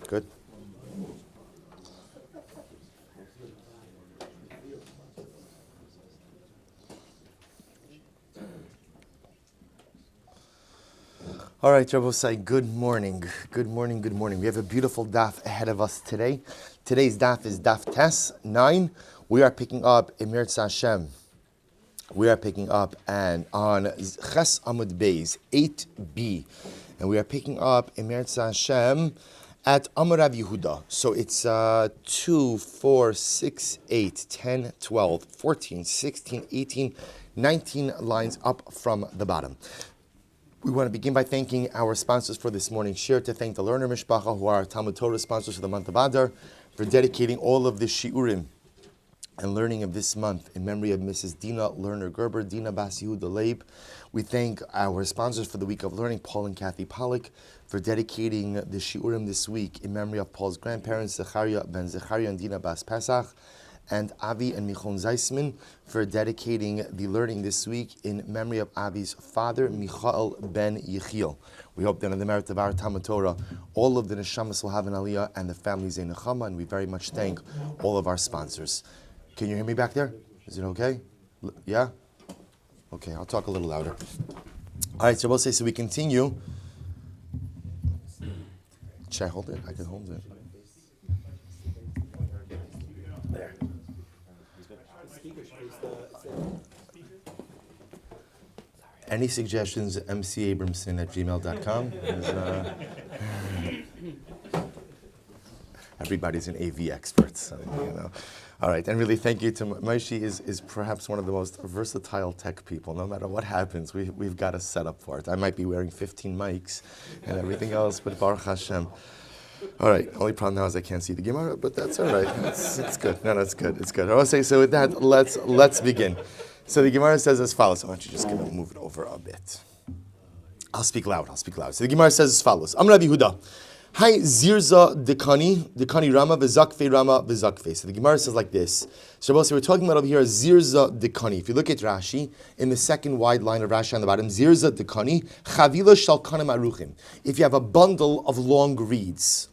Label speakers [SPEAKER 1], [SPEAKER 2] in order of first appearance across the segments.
[SPEAKER 1] Good. All right, Rabbosai, good morning. Good morning, good morning. We have a beautiful daf ahead of us today. Today's daf is daf Tes 9. We are picking up Emir Hashem. We are picking up and on Ches Amud Beis 8b. And we are picking up Emir Hashem at Amar Rav Yehuda. So it's 2, 4, 6, 8, 10, 12, 14, 16, 18, 19 lines up from the bottom. We want to begin by thanking our sponsors for this morning's share, to thank the Learner Mishpacha, who are our Talmud Torah sponsors for the month of Adar, for dedicating all of the shiurim and learning of this month in memory of Mrs. Dina Lerner Gerber, Dina Bas Yehuda Leib. We thank our sponsors for the week of learning, Paul and Kathy Pollack, for dedicating the shiurim this week in memory of Paul's grandparents, Zechariah ben Zechariah and Dina Bas Pesach, and Avi and Michon Zeisman for dedicating the learning this week in memory of Avi's father, Michael ben Yechiel. We hope that in the merit of our Talmud Torah, all of the neshamas will have an aliyah and the families a nechama, and we very much thank all of our sponsors. Can you hear me back there? Is it okay? Yeah? Okay, I'll talk a little louder. All right, so we'll say, so we continue. Should I hold it? I can hold it. There. Any suggestions, mcabramson@gmail.com. Everybody's an AV expert, so, All right, and really thank you to Maishi is perhaps one of the most versatile tech people. No matter what happens, we've got a setup for it. I might be wearing 15 mics and everything else, but Baruch Hashem. All right, only problem now is I can't see the Gemara, but that's all right. It's good. No, it's good. It's good. I will say, so with that, let's begin. So the Gemara says as follows. Why don't you just move it over a bit? I'll speak loud. So the Gemara says as follows. Amar Rabbi Yehuda. Hi Zirza Dekani Rama V'Zakfe Rama V'Zakfe. So the Gemara says like this. So we're talking about over here Zirza Dekani. If you look at Rashi, in the second wide line of Rashi on the bottom, Zirza Dekani, Chavila Shal Kanim Aruchim. If you have a bundle of long reeds.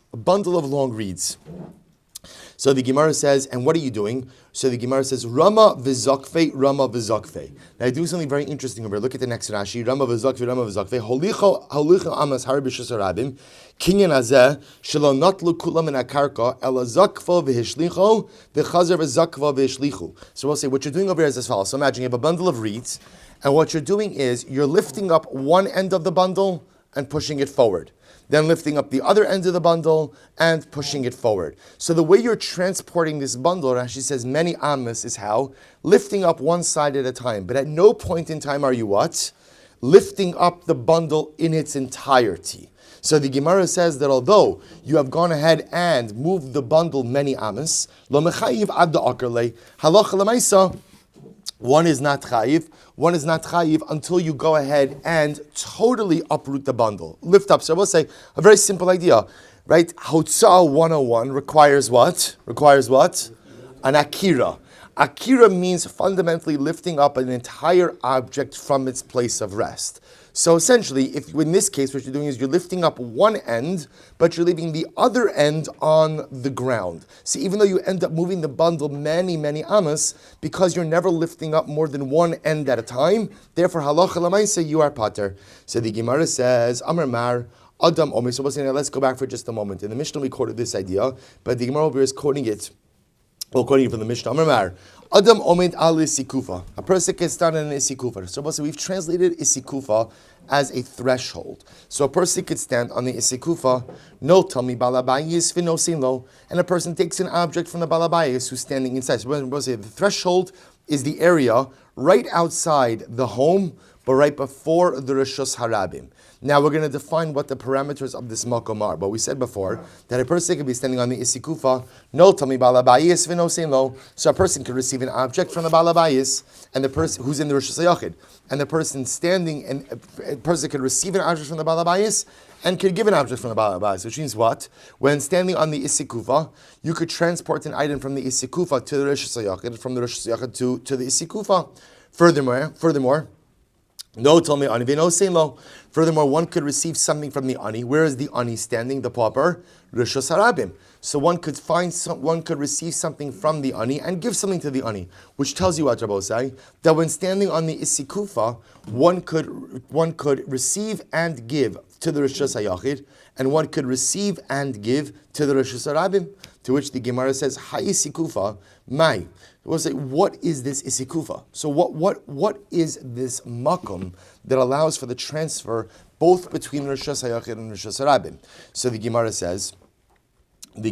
[SPEAKER 1] So the Gemara says, and what are you doing? So the Gemara says, Rama v'zakfe, Rama v'zakfe. Now I do something very interesting over here. Look at the next Rashi. Rama v'zakfe, Rama v'zakfe. Holicho amas har b'shus harabim. Kinyan azeh, shelo natlu kulam in akarka, ela zakvo v'hishlicho, v'chazer v'zakvo v'hishlichu. So we'll say, what you're doing over here is as follows. So imagine you have a bundle of reeds, and what you're doing is, you're lifting up one end of the bundle and pushing it forward. Then lifting up the other end of the bundle and pushing it forward. So the way you're transporting this bundle, Rashi says many amas, is how? Lifting up one side at a time. But at no point in time are you what? Lifting up the bundle in its entirety. So the Gemara says that although you have gone ahead and moved the bundle many amas, lo mechayiv ad da'akarle, halacha l'maisa, one is not chayiv until you go ahead and totally uproot the bundle. Lift up. So I will say a very simple idea, right? Hotzah 101 requires what? An akira. Akira means fundamentally lifting up an entire object from its place of rest. So essentially, if in this case what you're doing is you're lifting up one end, but you're leaving the other end on the ground. So even though you end up moving the bundle many amas, because you're never lifting up more than one end at a time, therefore halacha l'maisa you are pater. So the Gemara says, Amar Mar, Adam Omer. So let's go back for just a moment. In the Mishnah we quoted this idea, but the Gemara over here is quoting it. Well, quoting from the Mishnah, Amar Mar, Adam Omed al isikufa. A person can stand in an isikufa. So we've translated isikufa as a threshold. So a person could stand on the isikufa, no tami balabayis v'nosin lo, and a person takes an object from the balabayis who's standing inside. So we'll say the threshold is the area right outside the home, but right before the Rishus Harabim. Now we're going to define what the parameters of this makom are. But we said before that a person could be standing on the isikufa, no tami balabayis v'nosin lo. So a person could receive an object from the balabayis, and the person who's in the Rishus Hayachid, and the person standing, and a person could receive an object from the balabayis and could give an object from the balabayis. Which means what? When standing on the isikufa, you could transport an item from the isikufa to the Rishus Hayachid, from the Rishus Hayachid to the isikufa. Furthermore. No, told me ani v'no lo. Furthermore, one could receive something from the ani. Where is the ani standing? The pauper, rishos harabim. So one could receive something from the ani and give something to the ani, which tells you what Rabbosai, that when standing on the isikufa, one could receive and give to the rishos hayachid, and one could receive and give to the rishos harabim. To which the Gemara says, "Ha'isikufa mai." We'll say, what is this isikufa? So what is this makom that allows for the transfer both between rishos hayachid and rishos harabim? So the Gemara says, "Ma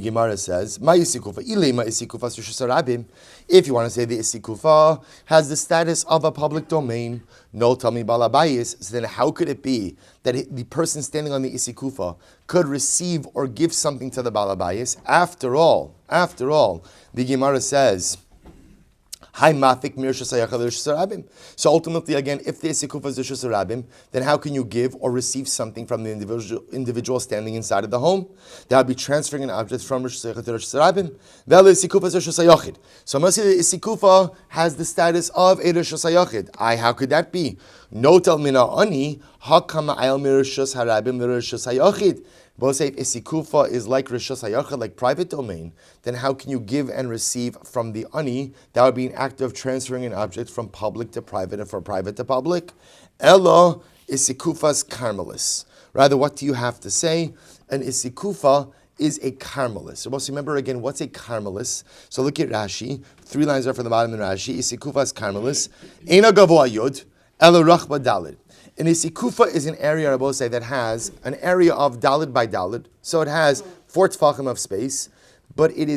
[SPEAKER 1] isikufa ilay ma isikufa rishos harabim." If you want to say the isikufa has the status of a public domain, no tami balabayis. So then, how could it be that the person standing on the isikufa could receive or give something to the balabayis? After all, the Gemara says, so ultimately, again, if the isikufa is rishos harabim, then how can you give or receive something from the individual standing inside of the home? That would be transferring an object from rishos hayachid to rishos harabim. So I must say the isikufa has the status of a rishos hayachid. How could that be? No tel mina ani hakama ayel mirishos harabim mirishos hayachid. Both say if isikufa is like rishos hayachid, like private domain, then how can you give and receive from the ani? That would be an act of transferring an object from public to private and from private to public. Elo isikufas karmelis. Rather, what do you have to say? An isikufa is a karmelis. So remember again, what's a karmelis? So look at Rashi. 3 lines are from the bottom in Rashi. Isikufas karmelis. Eina gavoa yud. Elo rachba dalid. An isikufa is an area, I will say, that has an area of dalid by dalid. So it has 4 tefachim of space, but it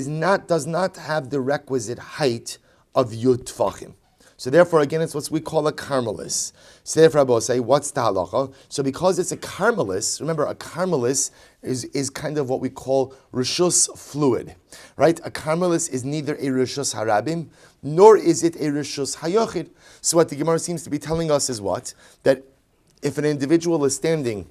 [SPEAKER 1] does not have the requisite height of yud tefachim. So therefore, again, it's what we call a karmelis. So therefore, I will say, what's the halacha? So because it's a karmelis, remember, a karmelis is kind of what we call rishus fluid, right? A karmelis is neither a rishus harabim, nor is it a rishus hayachid. So what the Gemara seems to be telling us is what? That if an individual is standing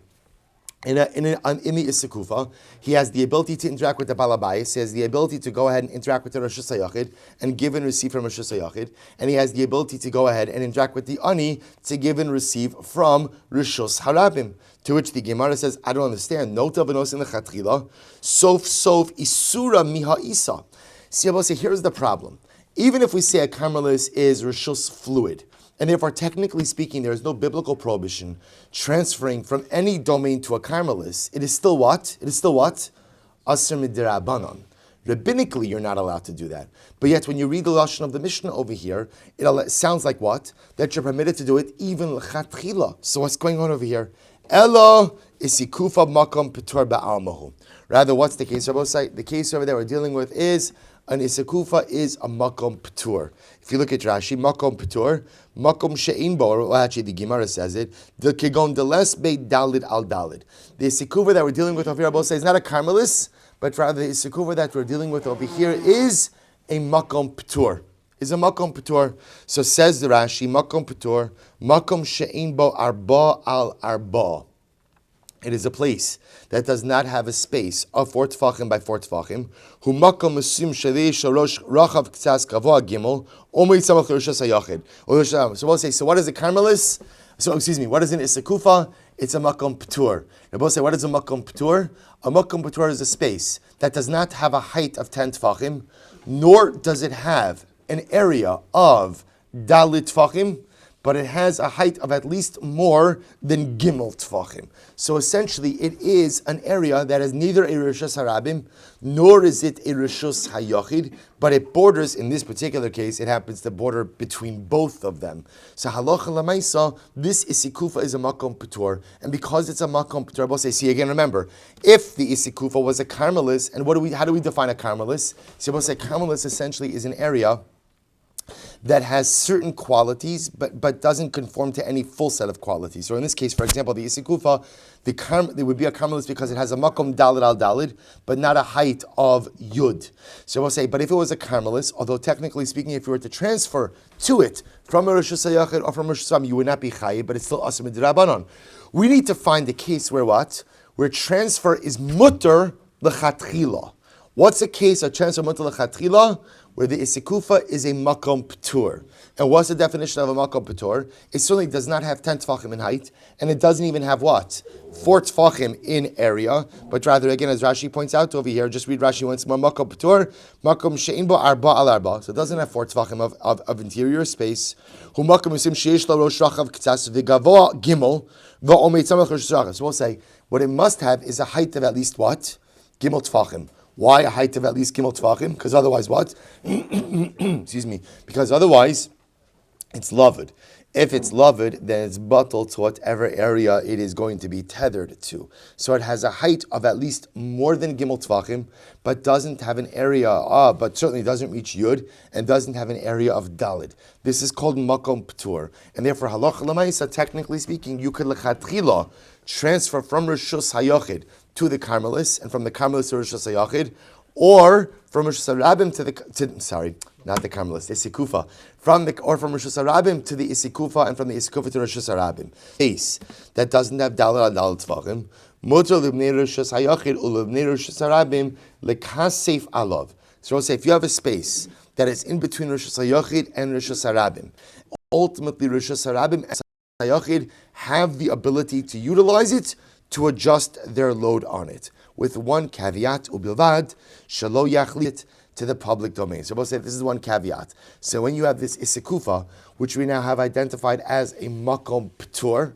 [SPEAKER 1] in the isikufa, he has the ability to interact with the balabayis, he has the ability to go ahead and interact with the rishos hayachid and give and receive from rishos hayachid, and he has the ability to go ahead and interact with the ani to give and receive from rishos harabim. To which the Gemara says, I don't understand. Nota v'nos in the chatchila, sof isura miha isa. See, I will say, here's the problem. Even if we say a karmelis is rishos fluid, and therefore, technically speaking, there is no biblical prohibition transferring from any domain to a karmelis. It is still what? Asr midirabanan. Rabbinically, you're not allowed to do that. But yet, when you read the lashon of the Mishnah over here, it sounds like what? That you're permitted to do it even l'chatchila. So what's going on over here? Elo isikufa makom petur ba'almahu. Rather, what's the case? The case over there we're dealing with is an isikufa is a makom petur. If you look at Rashi, makom petur, makom she'in bo, or actually the Gemara says it, the kegon deles be dalid al dalid. The isikufa that we're dealing with over here, is not a karmelis, but rather the isikufa that we're dealing with over here is a makom petur. Is a makom petur. So says the Rashi, makom petur, makom she'in bo arba al arba. It is a place that does not have a space of 4 tefachim by 4 tefachim. Hu makom mesim shalei shalosh rachav k'tzas kavoa gimel omei tzamach l'rishos hayachid. So we'll say, so what is a karmelis? What is an isikufa? It's a makom petur. And we'll say, what is a makom petur? A makom petur is a space that does not have a height of 10 tefachim, nor does it have an area of dalit tefachim, but it has a height of at least more than gimel tefachim. So essentially, it is an area that is neither a rishos harabim, nor is it a rishos hayachid, but it borders, in this particular case, it happens to border between both of them. So halacha lamaisa, this isikufa is a makom petur, and because it's a makom petur, we'll say, see again, remember, if the isikufa was a karmelis, and how do we define a karmelis? So we'll say karmelis essentially is an area that has certain qualities, but doesn't conform to any full set of qualities. So in this case, for example, the isikufa, it would be a karmelis because it has a makom dalid al dalid, but not a height of yud. So we'll say, but if it was a karmelis, although technically speaking, if you were to transfer to it from a rishos hayachid or from a rishos, you would not be chayiv, but it's still asr midrabanan. We need to find a case where what? Where transfer is mutter l'chatchila. What's the case of transfer mutal lechatchila where the isikufa is a makom p'tur? And what's the definition of a makom p'tur? It certainly does not have 10 tefachim in height, and it doesn't even have what? 4 tefachim in area, but rather, again, as Rashi points out over here, just read Rashi once more, makom p'tur, makom she'in bo arba al arba. So it doesn't have 4 tefachim of interior space. Hu makom usim sheish lo rosh rachav k'tzas v'gavoa gimel v'omei tzamach rosh rachav. So we'll say, what it must have is a height of at least what? Gimel tefachim. Why a height of at least gimel tefachim? Because otherwise what? Excuse me. Because otherwise, it's loved. If it's loved, then it's bottled to whatever area it is going to be tethered to. So it has a height of at least more than gimel tefachim, but doesn't have an area, but certainly doesn't reach yud, and doesn't have an area of dalid. This is called makom p'tur. And therefore, halacha l'maisa, technically speaking, you could lechatchila transfer from Rishus HaYachid to the Carmelis, and from the Carmelis to Rishus HaYachid, or from Rishus HaRabim to the Carmelis, the Isikufa, or from Rishus HaRabim to the Isikufa, and from the Isikufa to Rishus HaRabim. Case that doesn't have dalad al tvachim, mutar libnei Rishus HaYachid ulibnei Rishus HaRabim lekasef alav. So we'll say if you have a space that is in between Rishus HaYachid and Rishus HaRabim, ultimately Rishus HaRabim and HaYachid have the ability to utilize it to adjust their load on it, with one caveat, ubilvad, shalo yachlit, to the public domain. So we'll say this is one caveat. So when you have this isikufa, which we now have identified as a makom p'tur,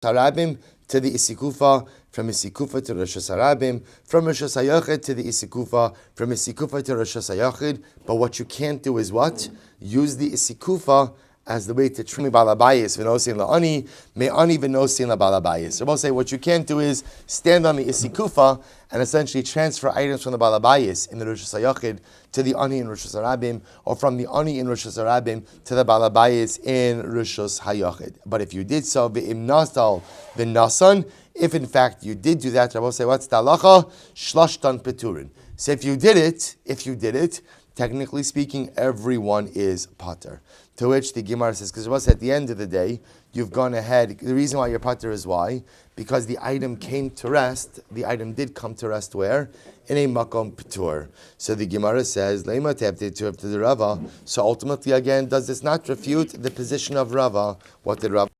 [SPEAKER 1] harabim to the isikufa, from isikufa to Rosh Hashanah, from Rosh Hashanah to the isikufa, from isikufa to Rosh Hashanah. But what you can't do is what? Use the isikufa as the way to trim balabayis v'nosin la'ani me'ani v'nosin la'balabayis. So we'll say what you can't do is stand on the isikufa and essentially transfer items from the balabayis in the Rosh Hashanah to the ani in Rosh Hashanah, or from the ani in Rosh Hashanah to the balabayis in Rosh Hashanah. But if you did so, v'im nasal v'nasan, if in fact you did do that, I will say what's the halacha? Shlashtan peturin. So if you did it, technically speaking, everyone is pater. To which the Gemara says, because at the end of the day, you've gone ahead. The reason why you're pater is why? Because the item came to rest. The item did come to rest where? In a makom p'tur. So the Gemara says, Leima tevte to the Rava. So ultimately, again, does this not refute the position of Rava? What did Rava?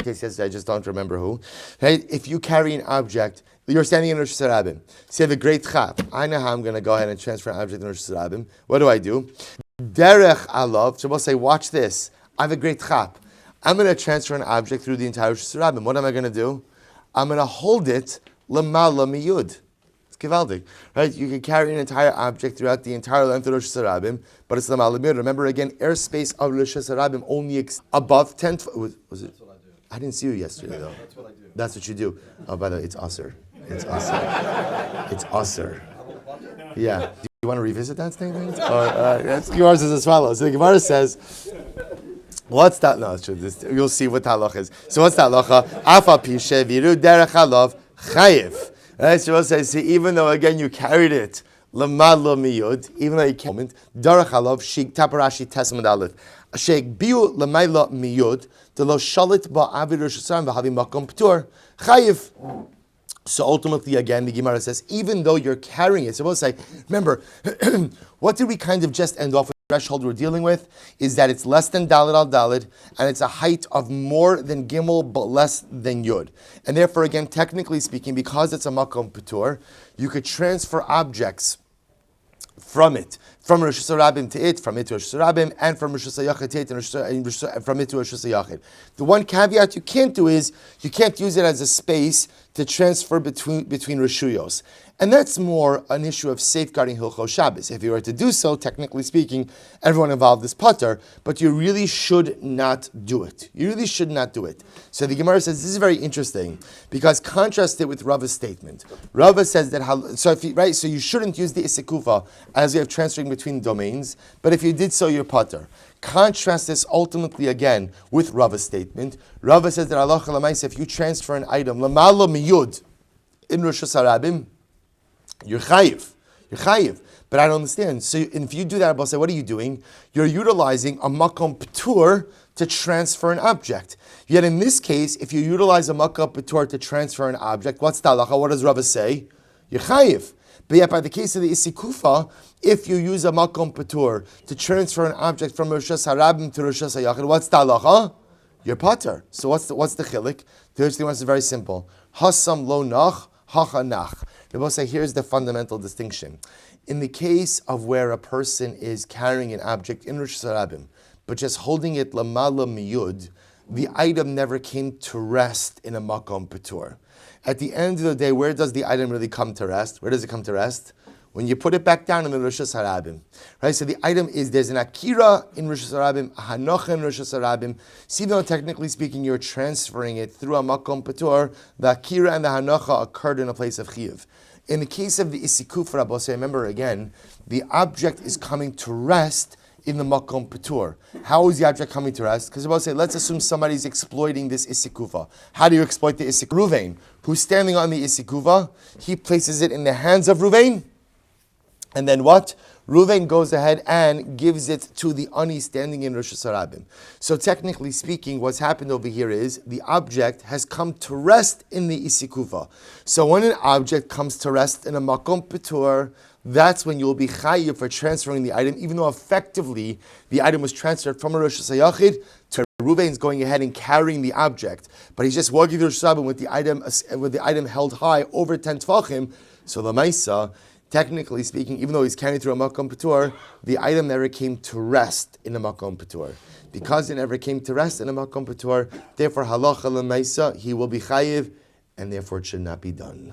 [SPEAKER 1] Okay, says I just don't remember who. Right? If you carry an object, you're standing in Rosh Hashanah. So you have a great chap. I know how I'm going to go ahead and transfer an object in Rosh Hashanah. What do? Derech alav. So we'll say, watch this. I have a great chap. I'm going to transfer an object through the entire Rosh Hashanah. What am I going to do? I'm going to hold it lamala miyud. It's givaldik, right? You can carry an entire object throughout the entire length of Rosh Hashanah, but it's lamala miyud. Remember again, airspace of Rosh Hashanah only above 10. Was it? I didn't see you yesterday though. That's what I do. That's what you do. Oh, by the way, it's usser. It's usser. It's usser. Yeah. Do you want to revisit that statement? That's Gemara says as follows. So the Gemara says, what's that? No, it's true. You'll see what the halacha is. So what's that halacha? Afa pishe viru derech halav chayiv. Right? So we'll say, see, even though again you carried it, lamad miyud, even though you can't, derech halav shig taparashi tesmad aleph. Sheg biu lamayla miyud, the lo shalit ba avid Rosh Hashanah v'havi makom p'tur chayiv. So ultimately, again, the Gemara says, even though you're carrying it, so we'll say, remember, what did we kind of just end off with? The threshold we're dealing with is that it's less than dalid al dalid, and it's a height of more than gimel, but less than yud. And therefore, again, technically speaking, because it's a makom p'tur, you could transfer objects from it, from Rosh Hashanah to it, from it to Rosh Hashanah, and from Rosh Hashanah to it, and from it to Rosh Hashanah. The one caveat you can't do is, you can't use it as a space to transfer between Rishuyos. And that's more an issue of safeguarding Hilchos Shabbos. If you were to do so, technically speaking, everyone involved is pater, but you really should not do it. You really should not do it. So the Gemara says, this is very interesting, because contrast it with Rava's statement. Rava says that, so you shouldn't use the isikufa as way of transferring between domains, but if you did so, you're pater. Contrast this ultimately again with Rava's statement. Rava says that halacha l'maisa, if you transfer an item lamala miyud in Rosh Hashanah, you're chayiv. You're chayiv. But I don't understand. So if you do that, I'll say, what are you doing? You're utilizing a makom p'tur to transfer an object. Yet in this case, if you utilize a makom p'tur to transfer an object, what's the halacha? What does Rava say? You're chayiv. But yet, by the case of the isikufa, if you use a makom patur to transfer an object from Rishus Harabim to Rishus Hayachid, what's the halacha? You're pater. So what's the chilik? The first thing is very simple. Hasam lo nach, hacha nach. They both say here's the fundamental distinction. In the case of where a person is carrying an object in Rishus Harabim, but just holding it lamala miyud, the item never came to rest in a makom patur. At the end of the day, where does the item really come to rest? Where does it come to rest? When you put it back down in the Rishus Harabim. Right? So the item is, there's an akira in Rishus Harabim, a hanocha in Rishus Harabim. So even though technically speaking you're transferring it through a makom patur, the akira and the hanocha occurred in a place of chiyuv. In the case of the isikufa, Rabbi, remember again, the object is coming to rest in the makom patur. How is the object coming to rest? Because Rabbi say, let's assume somebody's exploiting this isikufa. How do you exploit the isikufa? Ruvain, who's standing on the isikufa, he places it in the hands of Ruvain, and then what? Ruvain goes ahead and gives it to the ani standing in Rosh Hashanah. So technically speaking, what's happened over here is the object has come to rest in the isikufa. So when an object comes to rest in a makom patur, that's when you'll be chayiv for transferring the item, even though effectively the item was transferred from a Rosh Hashanah to Ruvain's going ahead and carrying the object, but he's just walking through Rosh Hashanah with the item held high over 10 tefachim. So the Maisa, technically speaking, even though he's carrying through a makom patur, the item never came to rest in a makom patur. Because it never came to rest in a makom patur, therefore halacha l'maisa, he will be chayiv, and therefore it should not be done.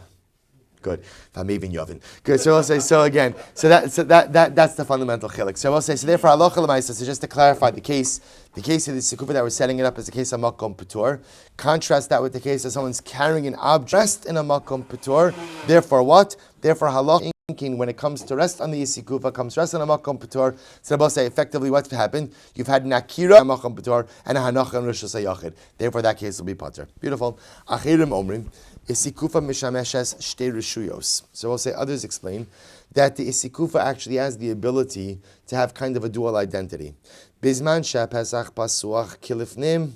[SPEAKER 1] Good. Famivin Yovin. Good. So we'll say, that's the fundamental chilik. So we'll say, so therefore halacha l'maisa, so just to clarify the case of the sikufa that we're setting it up is the case of makom patur. Contrast that with the case of someone's carrying an object in a makom patur. Therefore what? Therefore halacha, when it comes to rest on the Yisikufa, comes to rest on a makom patur. So Rabbi say effectively what's happened? You've had an akira makom patur and a hanocha and Rishus Hayachid. Therefore that case will be patur. Beautiful. Achirim omrim Yisikufa mishameshes shtei rishuyos. So we'll say others explain that the Yisikufa actually has the ability to have kind of a dual identity. Bizman sheh pesach pasuach kilifnim.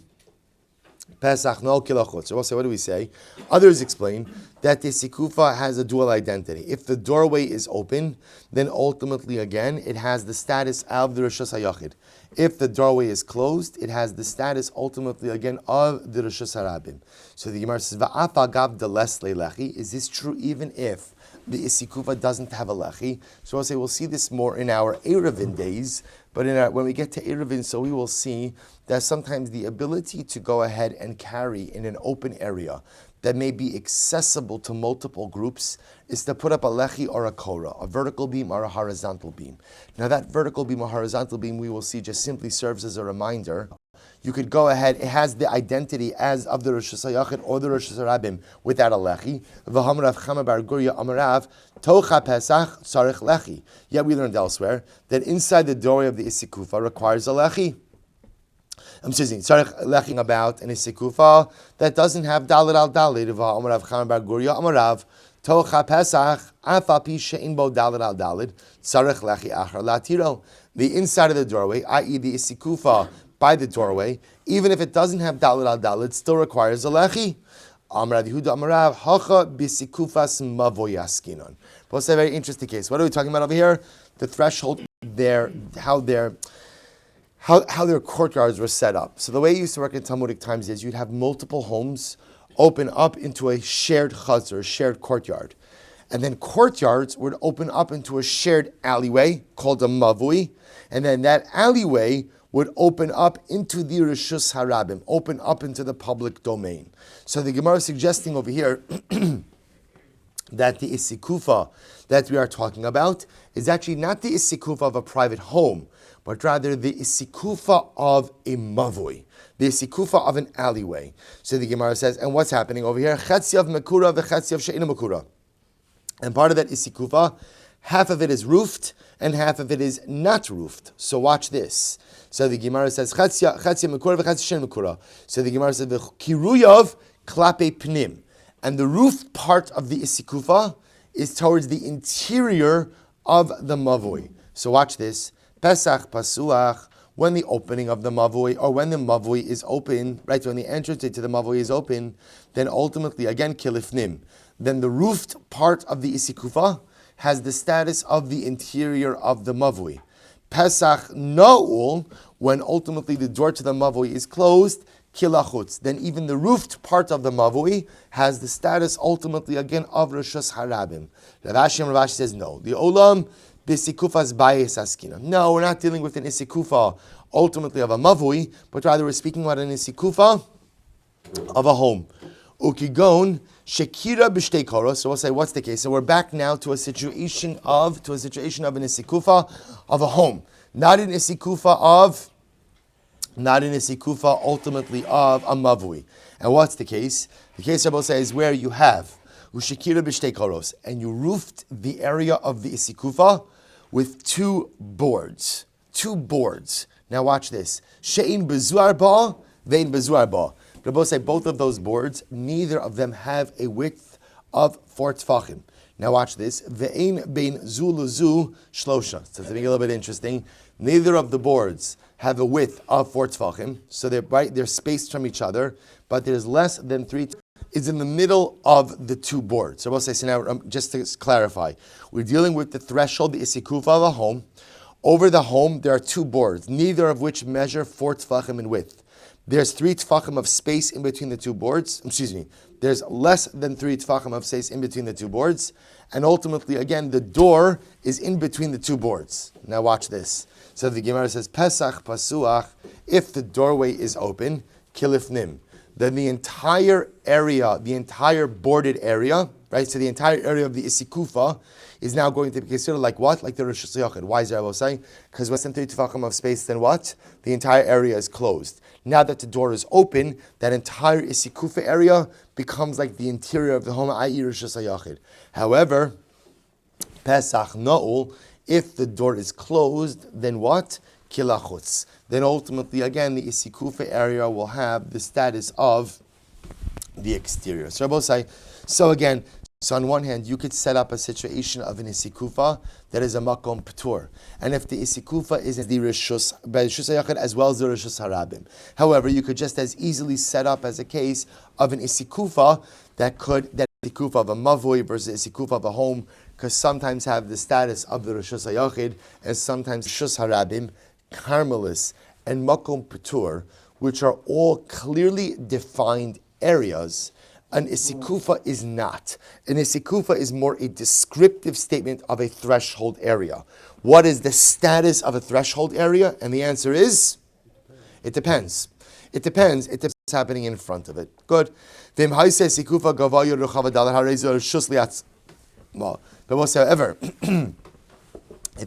[SPEAKER 1] Pesach no kilachot. So we'll say, what do we say? Others explain that the sikufa has a dual identity. If the doorway is open, then ultimately again it has the status of the Rishus Hayachid. If the doorway is closed, it has the status ultimately again of the Rishus Harabim. So the Gemara says, "Va'af agav de les lechi." Is this true even if the isikufa doesn't have a lechi? So we'll say we'll see this more in our Erevin days. But when we get to Erevin, so we will see that sometimes the ability to go ahead and carry in an open area that may be accessible to multiple groups is to put up a lechi or a kora, a vertical beam or a horizontal beam. Now that vertical beam or horizontal beam we will see just simply serves as a reminder. You could go ahead, it has the identity as of the Rosh Hashanah or the Rosh Hashanah without a lechi. V'hamrav chama bar gurya amarav tocha pesach tzarich lechi. Yet we learned elsewhere that inside the doorway of the isikufa requires a lechi. I'm saying tzarich lechi about an isikufa that doesn't have dalit al dalit. V'hamrav chama bar gurya amarav tocha pesach afapi she'in bo dalit al dalit tzarich lechi achar latiro. The inside of the doorway, i.e. the isikufa, by the doorway, even if it doesn't have dalit al dalit, it still requires a lechi. Amrav Yehuda Amarav Hacha bisikufas mavoyaskinon. But it's a very interesting case. What are we talking about over here? The threshold there, how their courtyards were set up. So the way it used to work in Talmudic times is you'd have multiple homes open up into a shared chazar, a shared courtyard. And then courtyards would open up into a shared alleyway called a mavui. And then that alleyway would open up into the Rishus Harabim, open up into the public domain. So the Gemara is suggesting over here that the isikufa that we are talking about is actually not the isikufa of a private home, but rather the isikufa of a mavui, the isikufa of an alleyway. So the Gemara says, and what's happening over here? Chetzi of mekura v'chetzi of she'ina mekura. And part of that isikufa, half of it is roofed and half of it is not roofed. So watch this. So the Gemara says, Chatzia mekura v'chatzia she'ina mekura. So the Gemara says, Kiruyav klape pnim. And the roof part of the isikufa is towards the interior of the mavui. So watch this. Pesach pasuach, when the opening of the mavui, or when the mavui is open, right, when the entrance to the mavui is open, then ultimately, again, kilifnim, then the roofed part of the isikufa has the status of the interior of the mavui. Pesach No'ul, when ultimately the door to the mavui is closed, kilachutz. Then even the roofed part of the mavui has the status ultimately again of Rishus Harabim. Rav Ashi says no. The olam b'sikufas bayis askina. No, we're not dealing with an isikufa ultimately of a mavui, but rather we're speaking about an isikufa of a home. Ukigon shekira b'shtei koros. So we'll say, what's the case? So we're back now to a situation of an isikufa of a home, not an isikufa ultimately of a mavui. And what's the case? The case I will say is where you have ushekira b'shtei koros, and you roofed the area of the isikufa with two boards. Now watch this. She'in bezuar ba, vein bezuar ba. Rabbi say both of those boards, neither of them have a width of 4 tefachim. Now watch this. Ve'ein bein zu lezu shlosha. So to make it a little bit interesting, neither of the boards have a width of 4 tefachim, so they're spaced from each other, but there's less than 3 is in the middle of the two boards. So we'll say, so now just to clarify, we're dealing with the threshold, the isikufa of a home. Over the home, there are two boards, neither of which measure 4 tefachim in width. There's 3 tefachim of space in between the two boards. There's less than 3 tefachim of space in between the two boards. And ultimately, again, the door is in between the two boards. Now watch this. So the Gemara says, Pesach pasuach, if the doorway is open, kilifnim. Then the entire area, the entire boarded area, right? So the entire area of the isikufa is now going to be considered like what? Like the Rosh Hashanah. Why is that I will say? Because less than 3 tefachim of space, then what? The entire area is closed. Now that the door is open, that entire isikufa area becomes like the interior of the home, i.e. Rosh Hashanah. However, Pesach No'ul, if the door is closed, then what? Kilachutz. Then ultimately, again, the isikufa area will have the status of the exterior. So Rabbi say, so on one hand, you could set up a situation of an isikufa that is a makom patur, and if the isikufa is the rishus hayachid as well as the rishus harabim. However, you could just as easily set up as a case of an isikufa that isikufa of a mavui versus isikufa of a home, because sometimes have the status of the rishus hayachid, and sometimes rishus harabim, Carmelis, and makom patur, which are all clearly defined areas. An isikufa is not. An isikufa is more a descriptive statement of a threshold area. What is the status of a threshold area? And the answer is, it depends. It depends what's happening in front of it. Good. But however, if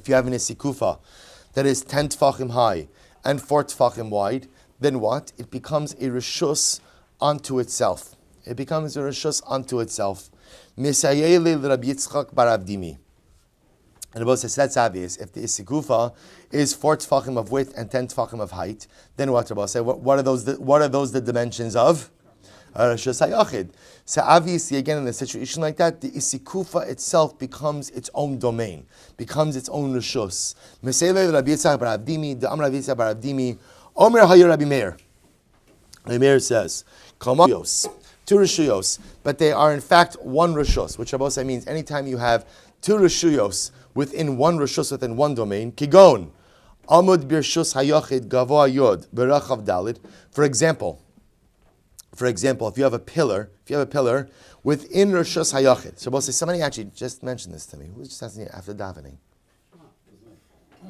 [SPEAKER 1] you have an isikufa that is 10 tefachim high and 4 tefachim wide, then what? It becomes a rishus unto itself. It becomes a rishus unto itself. Misayele Rabbi Yitzchak bar Avdimi. And Rabbi says that's obvious. If the isikufa is 4 tefachim of width and 10 tefachim of height, then what Rabbi say? What are those the dimensions of? Rishus hayachid. So obviously, again, in a situation like that, the isikufa itself becomes its own domain, becomes its own rishus. Misayele Rabbi Yitzchak bar Avdimi. The Amar Rabbi Yitzchak bar Avdimi. Omer Hayir Rabbi Meir. Rabbi Meir says, Kamayos. 2 rishuyos, but they are in fact 1 rishus, which Rabbi means anytime you have 2 rishuyos within 1 rishus within 1 domain, kigon, amud birshus hayachid gavoa yod berachav dalid. For example, if you have a pillar within rishus hayachid. So Rabbi somebody actually just mentioned this to me. Who just asking after davening?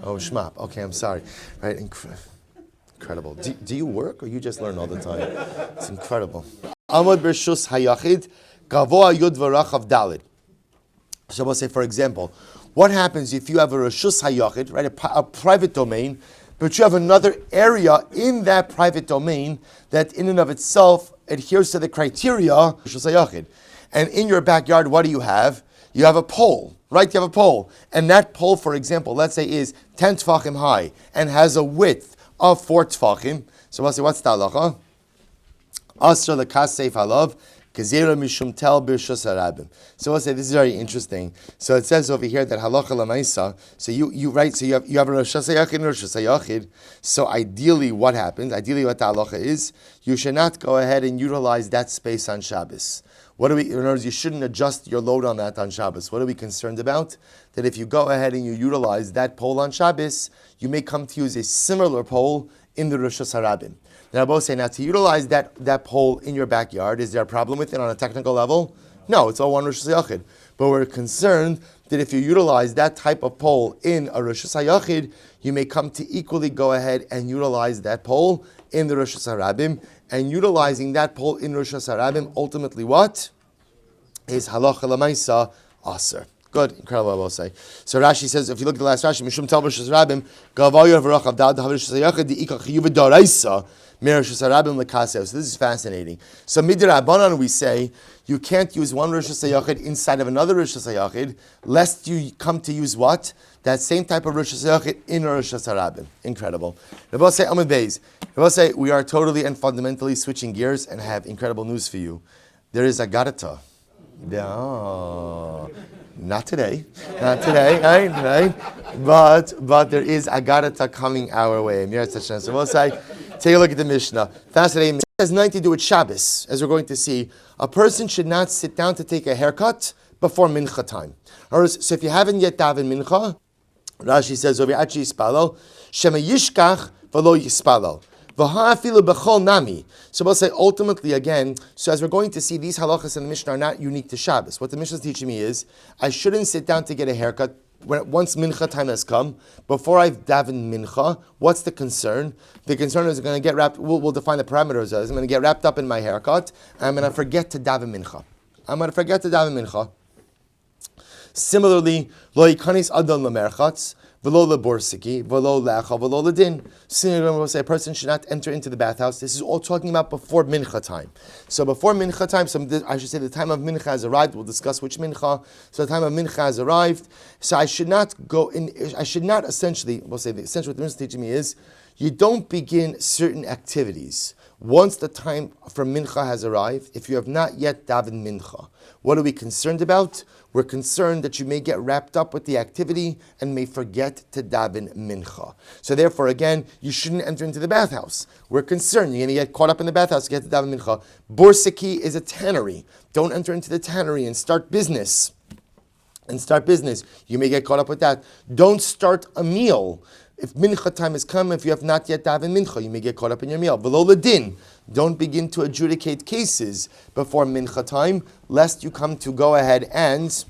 [SPEAKER 1] Oh, Shmap. Okay, I'm sorry. Right, incredible. Do you work or you just learn all the time? It's incredible. Amod bershus hayachid gavoa yud v'rachav dalid. So we'll say, for example, what happens if you have a reshus hayachid, right, a private domain, but you have another area in that private domain that, in and of itself, adheres to the criteria reshus hayachid, and in your backyard, what do you have? You have a pole, right? You have a pole, and that pole, for example, let's say is 10 tefachim high and has a width of 4 tefachim. So we'll say, what's the halacha? Asra l'kasef halav gezera mishum tel birshus harabim. So we'll say this is very interesting. So it says over here that halacha l'maisa. So you write. So you have a rishus hayachid and a rishus hayachid. So ideally, what happens? Ideally, what the halacha is, you should not go ahead and utilize that space on Shabbos. In other words, you shouldn't adjust your load on that on Shabbos. What are we concerned about? That if you go ahead and you utilize that pole on Shabbos, you may come to use a similar pole in the Rosh Hashanah. Now, both say, now to utilize that pole in your backyard, is there a problem with it on a technical level? No, it's all one Rosh Hashanah. But we're concerned that if you utilize that type of pole in a Rosh Hashanah, you may come to equally go ahead and utilize that pole in the Rosh Hashanah. And utilizing that pole in Rosh Hashanah, ultimately what? Is halacha l'maisa aser. Good, incredible, I will say. So Rashi says, if you look at the last Rashi, Mishum Tel Rosh Hashanah, Gavayu V'Rachav Dad Havish Hashanah, the Ika Chiyuv Daraisa, Mir Rosh Hashanah L'Kasev. So this is fascinating. So Midrabanan we say, you can't use one Rosh Hashanah inside of another Rosh Hashanah, lest you come to use what? That same type of Rosh Hashanah in Rosh Hashanah. Incredible. Rabbi say, Amud Beis. Rabbi say, we are totally and fundamentally switching gears and have incredible news for you. There is a Agarata. Not today, right? But there is Agarata coming our way. So we'll say, take a look at the Mishnah. Fascinating. It has nothing to do with Shabbos, as we're going to see. A person should not sit down to take a haircut before Mincha time. So if you haven't yet davened Mincha, Rashi says, "Oviachi yispalo, shema yishkach v'lo yispalo." So we'll say ultimately again, so as we're going to see, these halachas in the Mishnah are not unique to Shabbos. What the Mishnah is teaching me is, I shouldn't sit down to get a haircut once Mincha time has come, before I've davened Mincha. What's the concern? The concern is going to get wrapped, we'll define the parameters as, I'm going to get wrapped up in my haircut, and I'm going to forget to daven Mincha. Similarly, lo yikanis adon lemerchatz, v'lo leborsiki, v'lo lecha, v'lo ledin. Similarly, we'll say a person should not enter into the bathhouse. This is all talking about before Mincha time. So before Mincha time, I should say the time of Mincha has arrived. We'll discuss which Mincha. So the time of Mincha has arrived. So I should not go in, I should not essentially, we'll say essentially what the Mishnah is teaching me is, you don't begin certain activities once the time for Mincha has arrived, if you have not yet davened Mincha. What are we concerned about? We're concerned that you may get wrapped up with the activity and may forget to daven Mincha. So therefore, again, you shouldn't enter into the bathhouse. We're concerned you're going to get caught up in the bathhouse to get to daven Mincha. Borsiki is a tannery. Don't enter into the tannery and start business. You may get caught up with that. Don't start a meal. If Mincha time has come, if you have not yet davened Mincha, you may get caught up in your meal. V'lo ledin. Don't begin to adjudicate cases before Mincha time, lest you come to go ahead and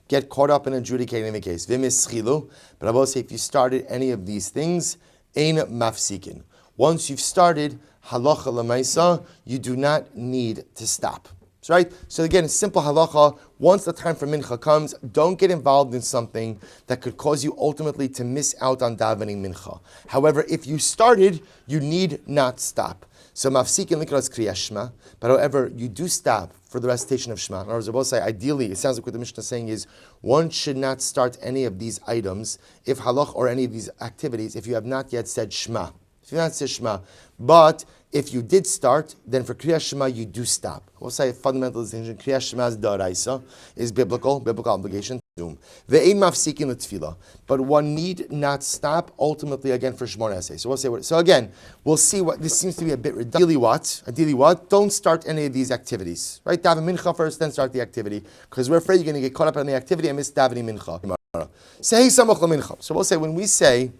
[SPEAKER 1] get caught up in adjudicating the case. V'mischilu. But I will say, if you started any of these things, ein mafsikin. Once you've started halacha l'maisa, you do not need to stop. Right? So again, simple halacha, once the time for Mincha comes, don't get involved in something that could cause you ultimately to miss out on davening Mincha. However, if you started, you need not stop. So mafsikin likras kriyas Shema, but however, you do stop for the recitation of Shema. In other words, I will say, ideally, it sounds like what the Mishnah is saying is, one should not start any of these items, if halach or any of these activities, if you have not yet said Shema. If you have not said Shema. But if you did start, then for Kriyas Shema you do stop. We'll say a fundamental distinction. Kriyas Shema's daraisa is biblical obligation. Ve'ein mafsikin l'tefillah, but one need not stop ultimately again for Shemona Esrei. So we'll say what. So again, we'll see what this seems to be a bit redundant. Ideally, what? Don't start any of these activities. Right? Daven mincha first, then start the activity, because we're afraid you're going to get caught up in the activity and miss davening mincha. Say samach l'mincha. So we'll say when we say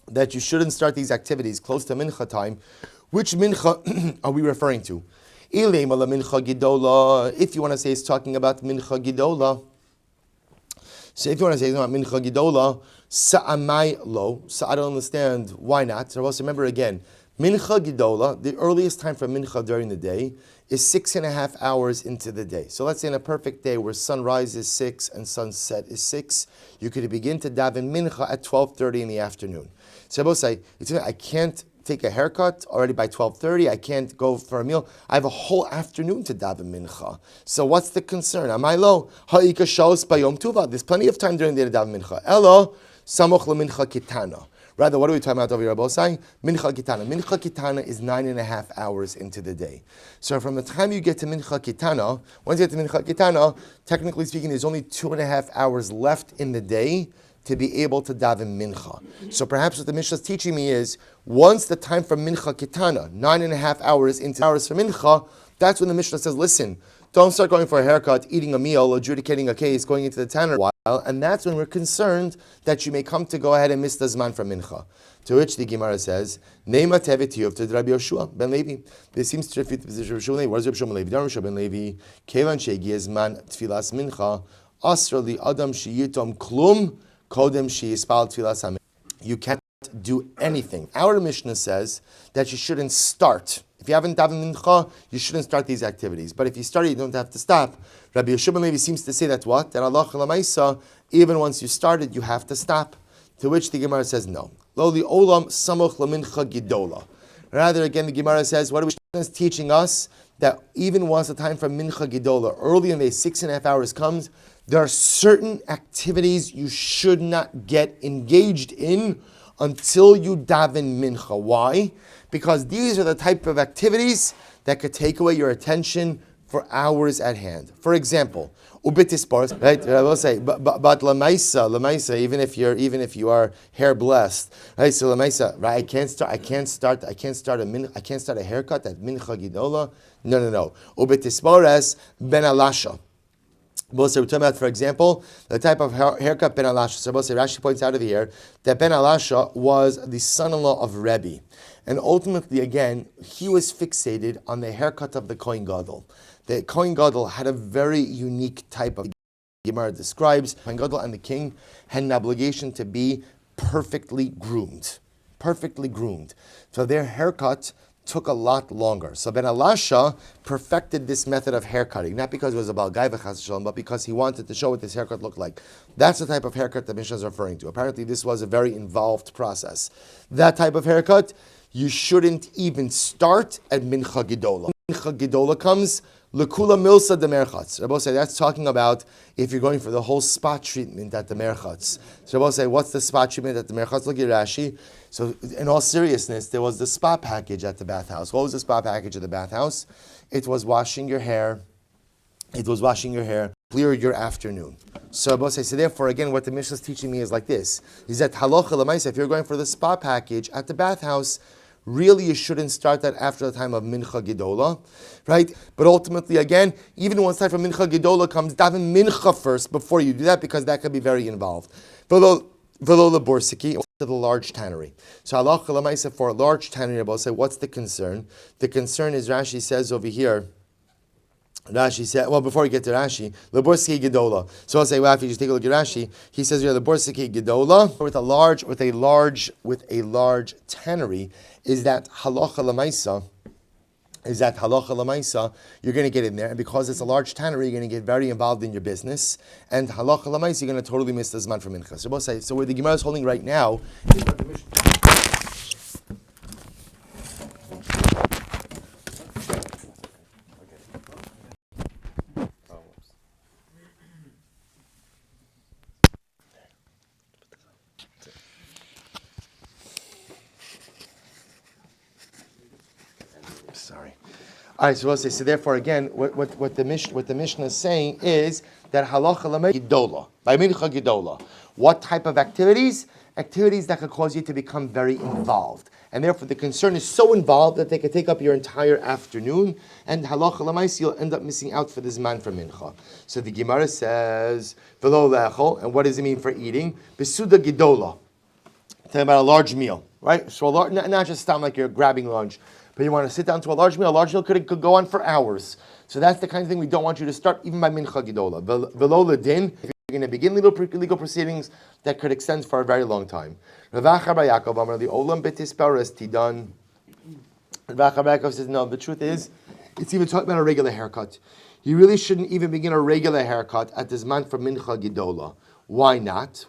[SPEAKER 1] that you shouldn't start these activities close to mincha time, which mincha are we referring to? If you want to say it's talking about mincha gidola. So if you want to say it's about mincha gidola, sa'amai lo. So I don't understand why not. So also remember again, mincha gidola, the earliest time for mincha during the day is 6.5 hours into the day. So let's say in a perfect day where sunrise is 6 and sunset is 6, you could begin to daven mincha at 12:30 in the afternoon. So I will say, I can't take a haircut already by 12:30. I can't go for a meal. I have a whole afternoon to daven mincha. So what's the concern? Amai lo ha'ika shos bayom tuva. There's plenty of time during the day to daven mincha. Elo samoch lemincha kitana. Rather, what are we talking about over here? Saying mincha kitana. Mincha kitana is 9.5 hours into the day. So from the time you get to mincha kitana, once you get to mincha kitana, technically speaking, there's only 2.5 hours left in the day to be able to daven mincha. So perhaps what the Mishnah is teaching me is, once the time for mincha kitana, 9.5 hours into hours for mincha, that's when the Mishnah says, listen, don't start going for a haircut, eating a meal, adjudicating a case, going into the tanner while, and that's when we're concerned that you may come to go ahead and miss the zman for mincha. To which the Gemara says, Neima tevet tiyuv to Rabbi Yoshua ben Levi. This seems to refute the position of Rabbi Shmuel Levi. What is Rabbi Shmuel Levi? Rabbi Shmuel ben Levi, Kevan shegiya zman tfilas mincha, asra li adam sheyitom klum, kodem sheyispal tfilas hamincha. You can't do anything. Our Mishnah says that you shouldn't start. If you haven't davened mincha, you shouldn't start these activities. But if you start, you don't have to stop. Rabbi Yoshua ben Levi seems to say that what? That Allah l'maisa, even once you started, you have to stop. To which the Gemara says no. Lo li olam samoch lamincha gidola. Rather, again, the Gemara says, what are we teaching us? That even once the time for mincha gidola, early in the 6.5 hours comes, there are certain activities you should not get engaged in until you daven mincha. Why? Because these are the type of activities that could take away your attention for hours at hand. For example, ubitis, right? I will say, but lamaisa, even if you are hair blessed, right? So lamaisa, right? I can't start a haircut at mincha gidola. No. Ubitis ben alasha. We're talking about, for example, the type of haircut Ben Alasha. So Rashi points out over here that Ben Alasha was the son-in-law of Rebbe. And ultimately, again, he was fixated on the haircut of the Kohen Gadol. The Kohen Gadol had a very unique type of Gemara describes. Kohen Gadol and the king had an obligation to be perfectly groomed. So their haircut took a lot longer. So Ben Alasha perfected this method of haircutting, not because it was about Gai v'chas shalom, but because he wanted to show what this haircut looked like. That's the type of haircut that Mishnah is referring to. Apparently, this was a very involved process. That type of haircut, you shouldn't even start at Mincha Gidola. Mincha Gidola comes, Lekula Milsa de Merchatz. Rabbi say that's talking about if you're going for the whole spot treatment at the Merchatz. So Rabbi say, what's the spot treatment at the Merchatz? Look at Rashi. So in all seriousness, there was the spa package at the bathhouse. What was the spa package at the bathhouse? It was washing your hair. Clear your afternoon. So Rabbi say, so therefore, again, what the Mishnah is teaching me is like this. Is that halacha l'maisa, if you're going for the spa package at the bathhouse, really, you shouldn't start that after the time of Mincha Gidola, right? But ultimately, again, even once the time for Mincha Gidola comes, daven Mincha first before you do that, because that could be very involved. V'lo Borsiki, to the large tannery. So halacha l'maisa for a large tannery, I'll say, what's the concern? The concern is, Rashi says over here, Rashi said, well, before we get to Rashi, Leborski Gedola. So I'll say, well, if you just take a look at Rashi, he says here, Leborski Gedola, with a large tannery, is that halacha l'maisa, you're going to get in there, and because it's a large tannery, you're going to get very involved in your business, and halacha l'maisa, you're going to totally miss the zman for mincha. So we'll say, so where the Gemara is holding right now is what the Mishnah. Sorry. All right, so we'll say, so therefore, again, what the Mishnah is saying is that halacha l'mei gidola, by mincha gidola. What type of activities? Activities that could cause you to become very involved. And therefore, the concern is so involved that they could take up your entire afternoon, and halacha l'mais, you'll end up missing out for this man for mincha. So the Gemara says, v'lo le'echol, and what does it mean for eating? Besuda gidola. Talking about a large meal, right? So not just sound like you're grabbing lunch, but you want to sit down to a large meal. A large meal could go on for hours. So that's the kind of thing we don't want you to start, even by mincha gidola. V'lo ledin, if you're going to begin legal proceedings that could extend for a very long time. Ravachar bar Yaakov amar li olam betispares tidan. Ravachar bar Yaakov says, no, the truth is, it's even talking about a regular haircut. You really shouldn't even begin a regular haircut at this man for mincha gidola. Why not?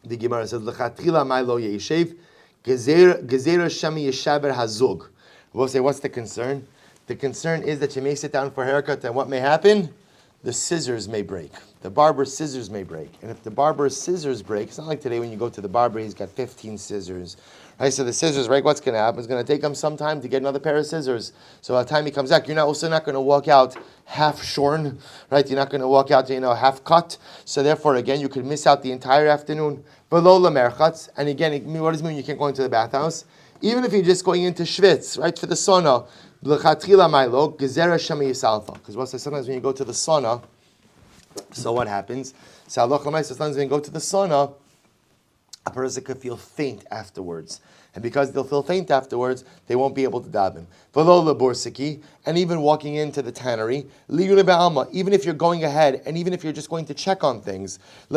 [SPEAKER 1] The Gemara says, l'chatchila mai lo yeshev, gezerah shami yeshaber hazug. We'll say, what's the concern? The concern is that you may sit down for a haircut, and what may happen? the scissors may break. The barber's scissors may break. And if the barber's scissors break, it's not like today when you go to the barber, he's got 15 scissors. Right? So the scissors, right, what's going to happen? It's going to take him some time to get another pair of scissors. So by the time he comes back, you're also not going to walk out half shorn, right? You're not going to walk out, half cut. So therefore, again, you could miss out the entire afternoon. Below lamerchatz. And again, what does it mean you can't go into the bathhouse? Even if you're just going into Schwitz, right, for the sauna, because sometimes when you go to the sauna, so what happens? Sometimes when you go to the sauna, a person could feel faint afterwards. And because they'll feel faint afterwards, they won't be able to daven. And even walking into the tannery, even if you're going ahead, and even if you're just going to check on things, I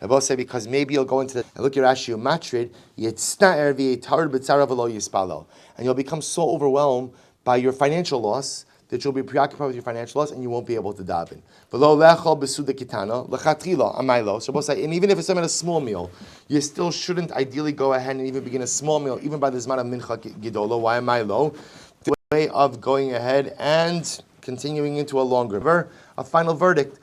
[SPEAKER 1] will say because maybe you'll go into the and look at Rashi Matrid, and you'll become so overwhelmed by your financial loss that you'll be preoccupied with your financial loss and you won't be able to daven. So and even if it's a small meal, you still shouldn't ideally go ahead and even begin a small meal, even by the Zman of Mincha Gidola. Why am I low? The way of going ahead and continuing into a longer a final verdict.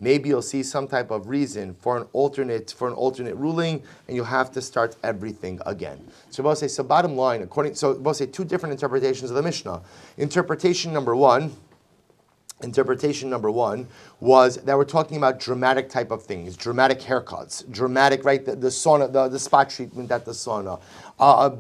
[SPEAKER 1] Maybe you'll see some type of reason for an alternate ruling, and you'll have to start everything again. So we'll say, so bottom line, we'll say two different interpretations of the Mishnah. Interpretation number one was that we're talking about dramatic type of things, dramatic haircuts, dramatic, right? The sauna, the spot treatment at the sauna,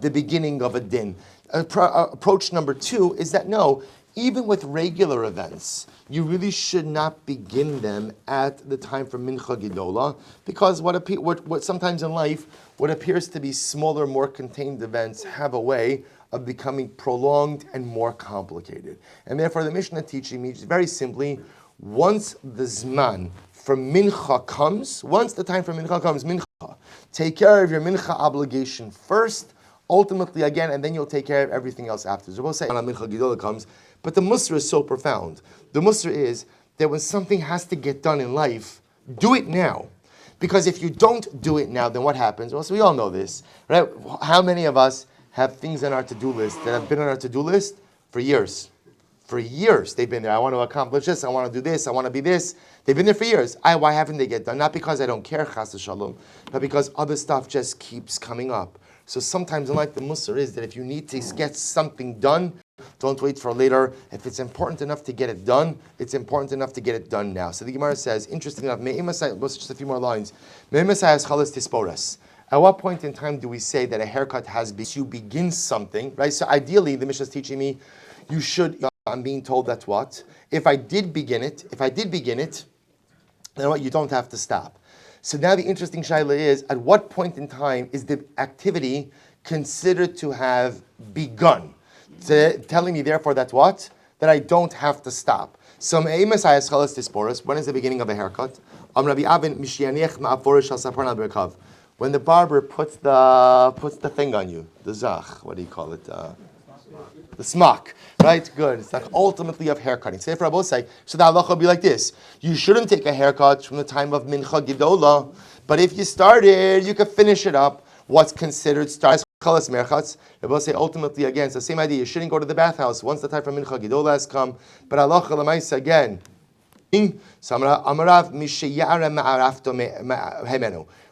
[SPEAKER 1] the beginning of a din. Approach number two is that no, even with regular events, you really should not begin them at the time for Mincha Gidola, because what sometimes in life, what appears to be smaller, more contained events have a way of becoming prolonged and more complicated. And therefore the Mishnah teaching me very simply, once the Zman for Mincha comes, once the time for Mincha comes, Mincha, take care of your Mincha obligation first, ultimately again, and then you'll take care of everything else after. So we'll say when Mincha Gidola comes, but the Musar is so profound. The Musar is that when something has to get done in life, do it now. Because if you don't do it now, then what happens? Well, so we all know this, right? How many of us have things on our to-do list that have been on our to-do list for years? For years they've been there. I want to accomplish this, I want to do this, I want to be this. They've been there for years. Why haven't they get done? Not because I don't care, chas v'shalom, but because other stuff just keeps coming up. So sometimes in life the Musar is that if you need to get something done, don't wait for later. If it's important enough to get it done, it's important enough to get it done now. So the Gemara says, interesting enough, just a few more lines. At what point in time do we say that a haircut has been, you begin something, right? So ideally, the Mishnah is teaching me, you should, I'm being told that's what? If I did begin it, then what? You don't have to stop. So now the interesting shaila is, at what point in time is the activity considered to have begun? So telling me therefore that what? That I don't have to stop. So when is the beginning of a haircut? When the barber puts the thing on you, the zach, what do you call it? The smock, right? Good. It's like ultimately of haircutting. Say for Rabbi, so the halacha will be like this: you shouldn't take a haircut from the time of Mincha Gidola, but if you started, you could finish it up. What's considered start? Rabbi say ultimately again, it's the same idea. You shouldn't go to the bathhouse once the time for Mincha Gidola has come. But halacha l'maisa again.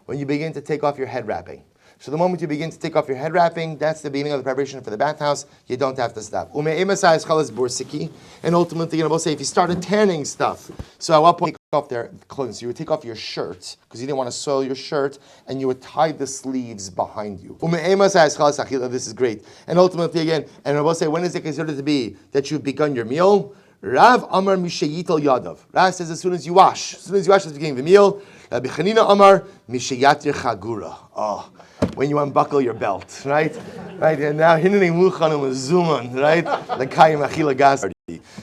[SPEAKER 1] When you begin to take off your head wrapping. So the moment you begin to take off your head wrapping, that's the beginning of the preparation for the bathhouse. You don't have to stop. And ultimately, we'll say if you started tanning stuff, so at what point you take off their clothing? So you would take off your shirt because you didn't want to soil your shirt, and you would tie the sleeves behind you. This is great. And ultimately, again, and we'll say when is it considered to be that you've begun your meal? Rav Amar Mishayital Yadav. Rav says as soon as you wash, at the beginning of the meal. Rabbi Chanina Amar Mishayatir Chagura. Oh, when you unbuckle your belt, right? Right, and now Hinani Muchanim was Zuman, right? The Kayim Achila Gas.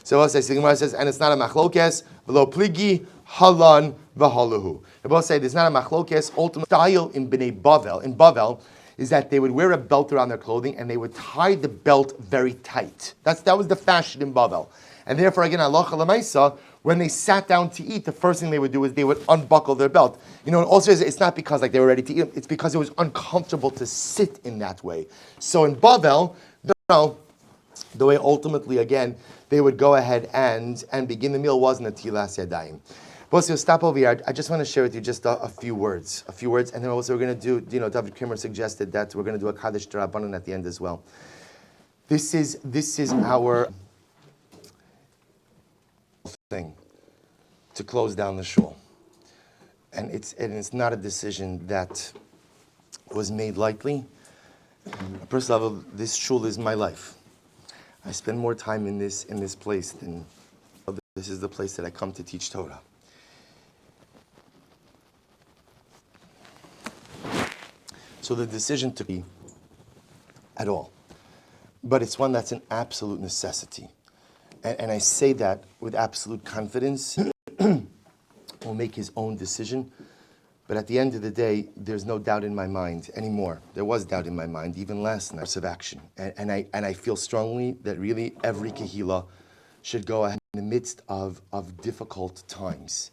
[SPEAKER 1] So what says the Gemara says, and it's not a machlokes, v'lo pligi halan v'haluhu. They both say there's not a machlokes. Ultimate style in Bnei Bavel, is that they would wear a belt around their clothing and they would tie the belt very tight. That was the fashion in Bavel. And therefore, again, halacha l'maisa, when they sat down to eat, the first thing they would do is they would unbuckle their belt. And also it's not because like they were ready to eat, it's because it was uncomfortable to sit in that way. So in Bavel, the way ultimately, again, they would go ahead and begin the meal was Natilas Yadayim. But we'll stop over here. I just want to share with you just a few words, and then also we're going to do, David Kimmer suggested that we're going to do a Kaddish D'Rabbanan at the end as well. This is our thing to close down the shul, and it's not a decision that was made lightly. On a personal level, this shul is my life. I spend more time in this place than this is the place that I come to teach Torah. So the decision to be at all, but it's one that's an absolute necessity. And I say that with absolute confidence. Will make his own decision. But at the end of the day, there's no doubt in my mind anymore. There was doubt in my mind, even last night, of action. And I feel strongly that really every kahila should go ahead in the midst of difficult times.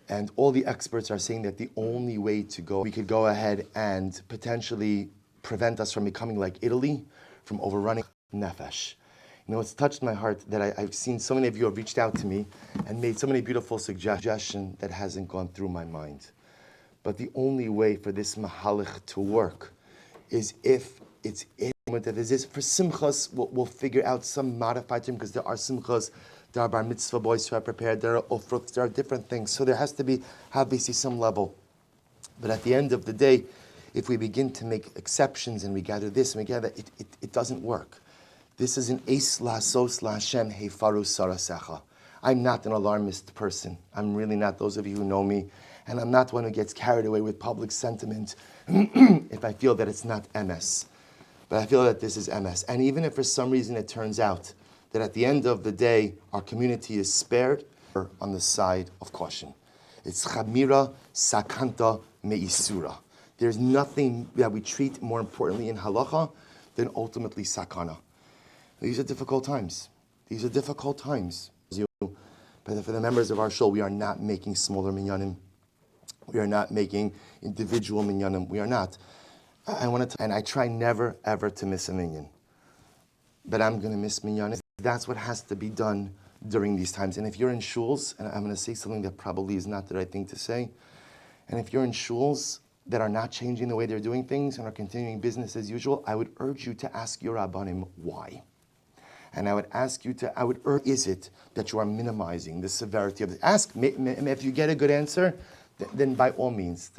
[SPEAKER 1] And all the experts are saying that the only way to go, we could go ahead and potentially prevent us from becoming like Italy, from overrunning nefesh. It's touched my heart that I've seen so many of you have reached out to me and made so many beautiful suggestions that hasn't gone through my mind. But the only way for this mahalach to work is if it's in that is for simchas, we'll figure out some modified term, because there are simchas, there are bar mitzvah boys who are prepared, there are ofrots, there are different things. So there has to be obviously some level. But at the end of the day, if we begin to make exceptions and we gather this and we gather that, it doesn't work. This is an Eis Lasos Lashem Hefaru Sarasecha. I'm not an alarmist person. I'm really not, those of you who know me. And I'm not one who gets carried away with public sentiment if I feel that it's not MS. But I feel that this is MS. And even if for some reason it turns out that at the end of the day, our community is spared, we're on the side of caution. It's Chamira Sakanta Meisura. There's nothing that we treat more importantly in halacha than ultimately sakana. These are difficult times. These are difficult times. But for the members of our shul, we are not making smaller minyanim. We are not making individual minyanim. We are not. I want to, and I try never ever to miss a minyan. But I'm going to miss minyanim. That's what has to be done during these times. And if you're in shuls, and I'm going to say something that probably is not the right thing to say, and if you're in shuls that are not changing the way they're doing things and are continuing business as usual, I would urge you to ask your rabbanim why. And I would urge, is it that you are minimizing the severity of it? Ask, if you get a good answer, then by all means,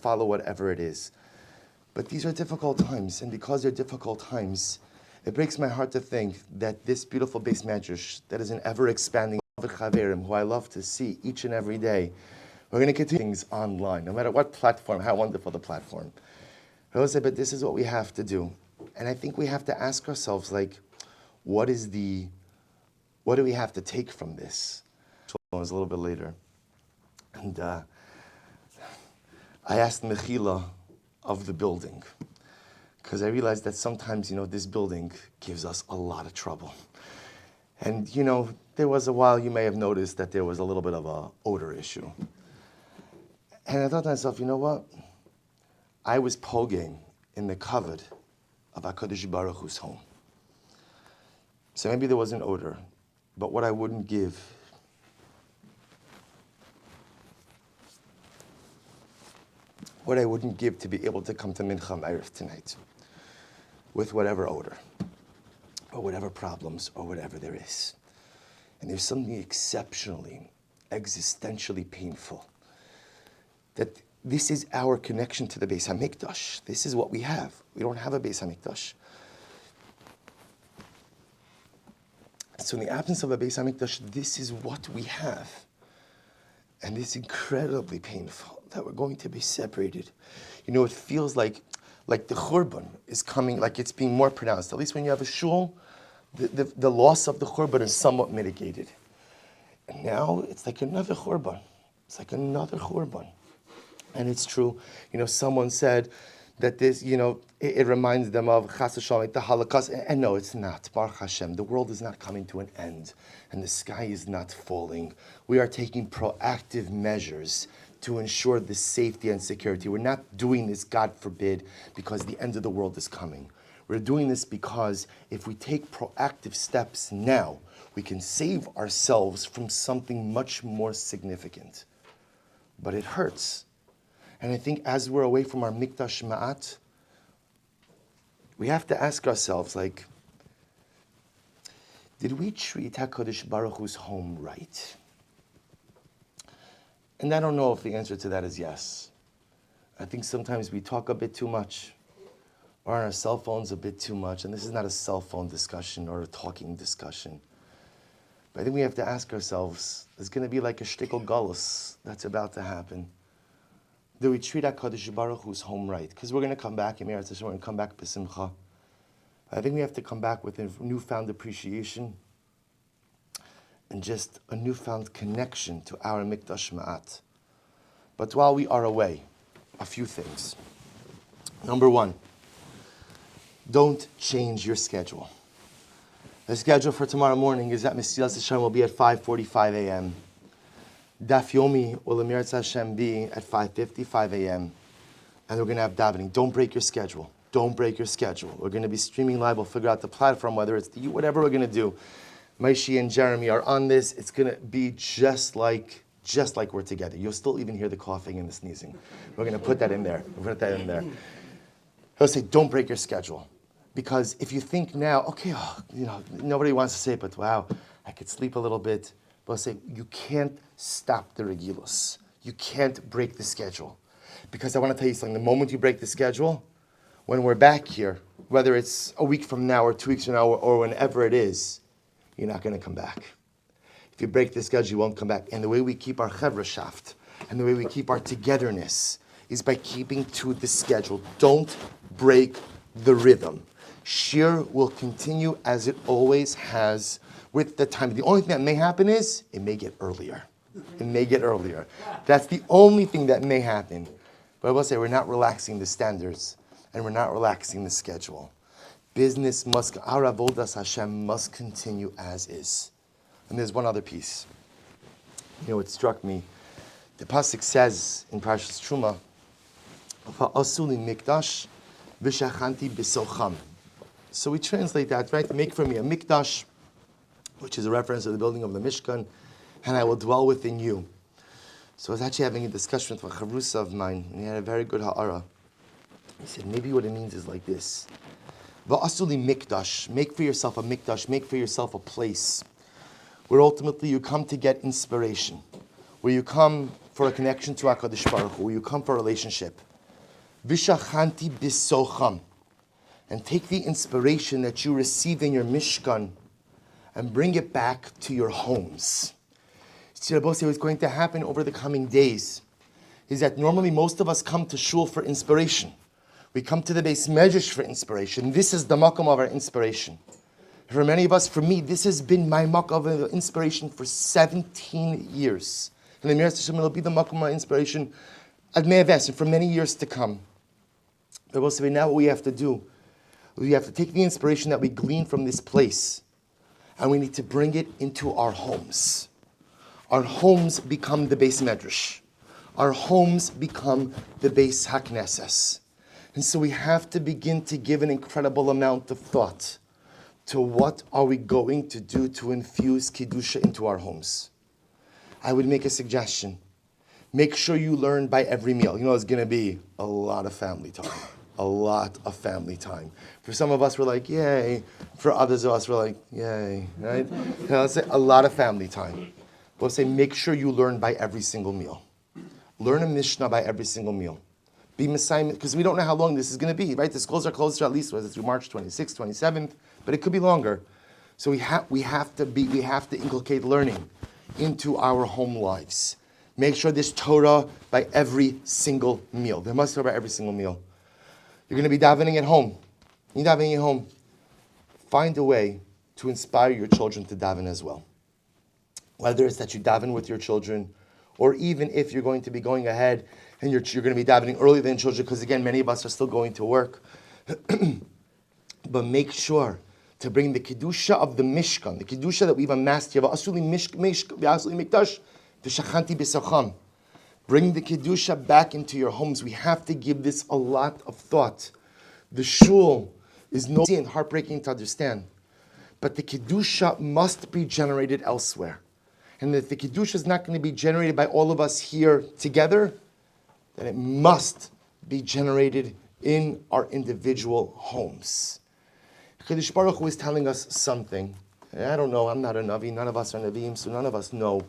[SPEAKER 1] follow whatever it is. But these are difficult times, and because they're difficult times, it breaks my heart to think that this beautiful base medrash that is an ever-expanding who I love to see each and every day, we're going to continue things online, no matter what platform, how wonderful the platform. But this is what we have to do. And I think we have to ask ourselves, what do we have to take from this? It was a little bit later. And I asked Mechila of the building, because I realized that sometimes, this building gives us a lot of trouble. And, there was a while you may have noticed that there was a little bit of an odor issue. And I thought to myself, you know what? I was poging in the kavod of HaKadosh Baruch Hu's home. So maybe there was an odor, but what I wouldn't give to be able to come to Mincha Ma'ariv tonight with whatever odor, or whatever problems, or whatever there is. And there's something exceptionally, existentially painful, that this is our connection to the Beis HaMikdash. This is what we have. We don't have a Beis HaMikdash. So in the absence of a Beis HaMikdash, this is what we have. And it's incredibly painful that we're going to be separated. It feels like the Churban is coming, like it's being more pronounced. At least when you have a shul, the loss of the Churban is somewhat mitigated. And now it's like another Churban. It's like another Churban. And it's true. Someone said that this, it reminds them of Chas v'Shalom, like the Holocaust. And no, it's not. Baruch Hashem, the world is not coming to an end, and the sky is not falling. We are taking proactive measures to ensure the safety and security. We're not doing this, God forbid, because the end of the world is coming. We're doing this because if we take proactive steps now, we can save ourselves from something much more significant. But it hurts. And I think as we're away from our Mikdash Ma'at, we have to ask ourselves, did we treat HaKadosh Baruch Hu's home right? And I don't know if the answer to that is yes. I think sometimes we talk a bit too much, or on our cell phones a bit too much, and this is not a cell phone discussion or a talking discussion. But I think we have to ask ourselves, there's going to be like a shtickle gullus that's about to happen. Do we treat HaKadosh Baruch Hu's home right? Because we're going to come back, we're going to come back b'simcha. I think we have to come back with a newfound appreciation and just a newfound connection to our Mikdash Ma'at. But while we are away, a few things. Number one, don't change your schedule. The schedule for tomorrow morning is that Mesilas Hashem will be at 5:45 a.m. Daf Yomi will Emirat Hashem be at 5:55 a.m. And we're going to have davening. Don't break your schedule. Don't break your schedule. We're going to be streaming live. We'll figure out the platform, whether it's whatever we're going to do. Maishi and Jeremy are on this. It's going to be just like we're together. You'll still even hear the coughing and the sneezing. We're going to put that in there. We'll put that in there. He'll say, don't break your schedule. Because if you think now, okay, nobody wants to say it, but wow, I could sleep a little bit. But I'll say, you can't stop the regilus. You can't break the schedule. Because I want to tell you something. The moment you break the schedule, when we're back here, whether it's a week from now or 2 weeks from now or whenever it is, you're not going to come back. If you break the schedule, you won't come back. And the way we keep our chevrashaft and the way we keep our togetherness is by keeping to the schedule. Don't break the rhythm. Shir will continue as it always has with the time. The only thing that may happen is it may get earlier. It may get earlier. That's the only thing that may happen. But I will say we're not relaxing the standards and we're not relaxing the schedule. Business must, our avodas Hashem must continue as is. And there's one other piece. It struck me. The pasuk says in Parshas Truma, "Va'asuli mikdash v'shachanti b'socham." So we translate that, right? Make for me a mikdash, which is a reference to the building of the Mishkan, and I will dwell within you. So I was actually having a discussion with a chavrusa of mine, and he had a very good ha'ara. He said, maybe what it means is like this. Va'asuli mikdash. Make for yourself a mikdash. Make for yourself a place where ultimately you come to get inspiration, where you come for a connection to HaKadosh Baruch Hu, where you come for a relationship. V'shachanti b'socham. And take the inspiration that you receive in your Mishkan and bring it back to your homes. See, what's going to happen over the coming days is that normally most of us come to shul for inspiration. We come to the Beis Medrash for inspiration. This is the makom of our inspiration. For many of us, for me, this has been my makom of inspiration for 17 years. And the Emirat Hashem will be the makom of my inspiration at Me'aves and for many years to come. But we'll say, now what we have to do, we have to take the inspiration that we glean from this place and we need to bring it into our homes. Our homes become the Beis Medrash. Our homes become the Beis HaKnesses. And so we have to begin to give an incredible amount of thought to what are we going to do to infuse Kiddusha into our homes. I would make a suggestion. Make sure you learn by every meal. It's going to be a lot of family time. A lot of family time. For some of us, we're like, yay. For others of us, we're like, yay. Right? Let's say a lot of family time. We'll say, make sure you learn by every single meal. Learn a Mishnah by every single meal. Be Messiah, because we don't know how long this is going to be, right? The schools are closed at least through March 26th, 27th, but it could be longer. So we have to inculcate learning into our home lives. Make sure there's Torah by every single meal. There must be Torah by every single meal. You're going to be davening at home. You're davening at home. Find a way to inspire your children to daven as well. Whether it's that you daven with your children, or even if you're going to be going ahead and you're going to be davening earlier than children, because again, many of us are still going to work. But make sure to bring the kedusha of the Mishkan, the kedusha that we've amassed. Bring the kedusha back into your homes. We have to give this a lot of thought. The shul is no and heartbreaking to understand, but the kedusha must be generated elsewhere. And if the kedusha is not going to be generated by all of us here together, then it must be generated in our individual homes. Kadosh Baruch Hu is telling us something. And I don't know, I'm not a Navi, none of us are Naviim, so none of us know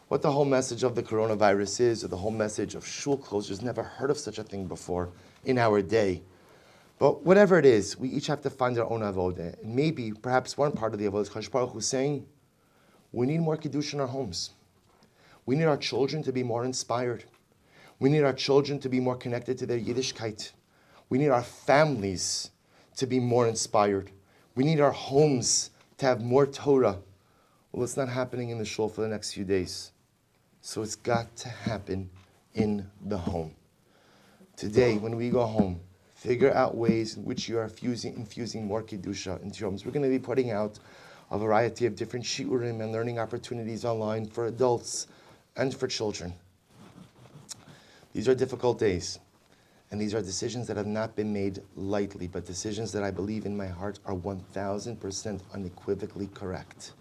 [SPEAKER 1] what the whole message of the coronavirus is, or the whole message of shul closures. Never heard of such a thing before in our day. But whatever it is, we each have to find our own avodah. And maybe, perhaps one part of the avodah is Kadosh Baruch Hu saying, we need more kedusha in our homes. We need our children to be more inspired. We need our children to be more connected to their Yiddishkeit. We need our families to be more inspired. We need our homes to have more Torah. Well, it's not happening in the shul for the next few days. So it's got to happen in the home. Today, when we go home, figure out ways in which you are infusing more kedusha into your homes. We're going to be putting out a variety of different shiurim and learning opportunities online for adults and for children. These are difficult days, and these are decisions that have not been made lightly, but decisions that I believe in my heart are 1,000% unequivocally correct.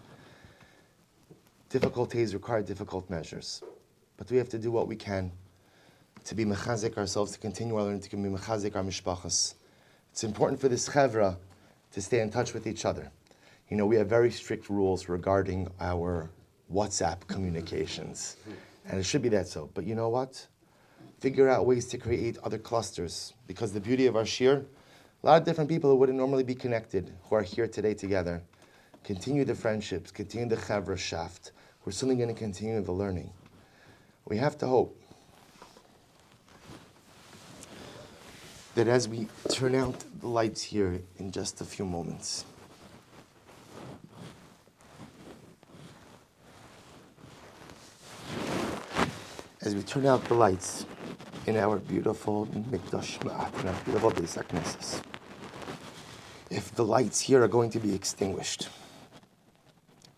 [SPEAKER 1] Difficult days require difficult measures, but we have to do what we can to be mechazik ourselves, to continue our learning, to be mechazik our mishpachas. It's important for this chevra to stay in touch with each other. You know, we have very strict rules regarding our WhatsApp communications, and it should be that so. But you know what? Figure out ways to create other clusters, because the beauty of our shir, a lot of different people who wouldn't normally be connected, who are here today together. Continue the friendships, continue the chevra shaft. We're certainly going to continue the learning. We have to hope that as we turn out the lights here in just a few moments, as we turn out the lights in our beautiful Mikdash Ma'at, in our beautiful Beis HaKnesses, if the lights here are going to be extinguished,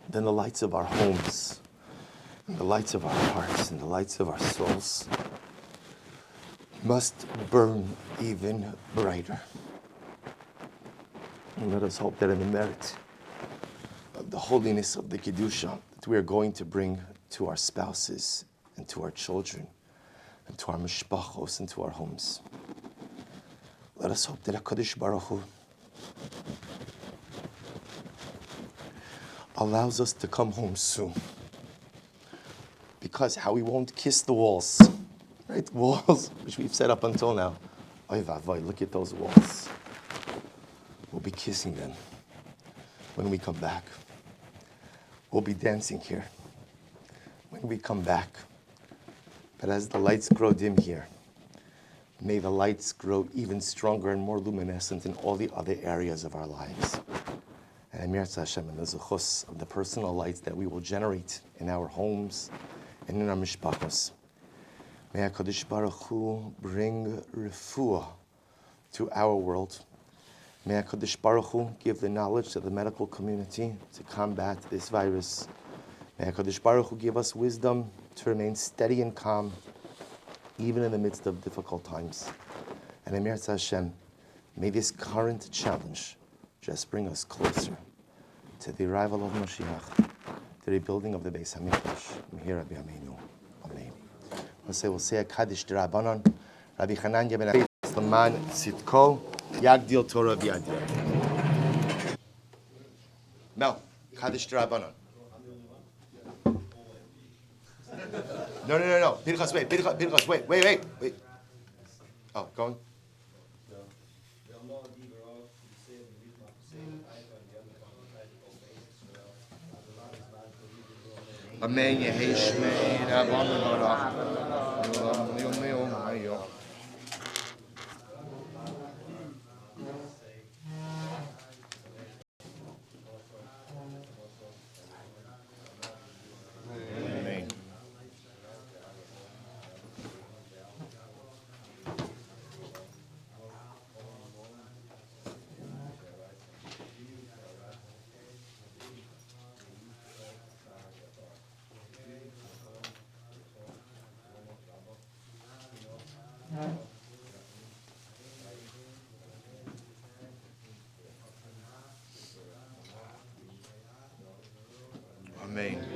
[SPEAKER 1] then the lights of our homes, and the lights of our hearts, and the lights of our souls must burn even brighter. And let us hope that in the merit of the holiness of the Kedusha that we are going to bring to our spouses and to our children and to our mishpachos and to our homes, let us hope that HaKadosh Baruch Hu allows us to come home soon. Because how we won't kiss the walls, right? Walls which we've set up until now. Oy vavoy, look at those walls. We'll be kissing them when we come back. We'll be dancing here when we come back. But as the lights grow dim here, may the lights grow even stronger and more luminescent in all the other areas of our lives. And Amir Hashem, and the zuchus of the personal lights that we will generate in our homes and in our mishpachos. May HaKadosh Baruch Hu bring refuah to our world. May HaKadosh Baruch Hu give the knowledge to the medical community to combat this virus. May HaKadosh Baruch Hu give us wisdom to remain steady and calm, even in the midst of difficult times. And Amir Hashem, may this current challenge just bring us closer to the arrival of Mashiach, the rebuilding of the Beis HaMikdash. Mehira b'yameinu. Amen. We'll say a Kaddish D'Rabbanan, Rabbi Chananya ben Laman Tzidko, Yagdil Torah v'Yadir. Mel, Kaddish D'Rabbanan. No. Pinchas, wait. Oh, going. Amen. Yehi Shmei Rabbanu Barach. Amen.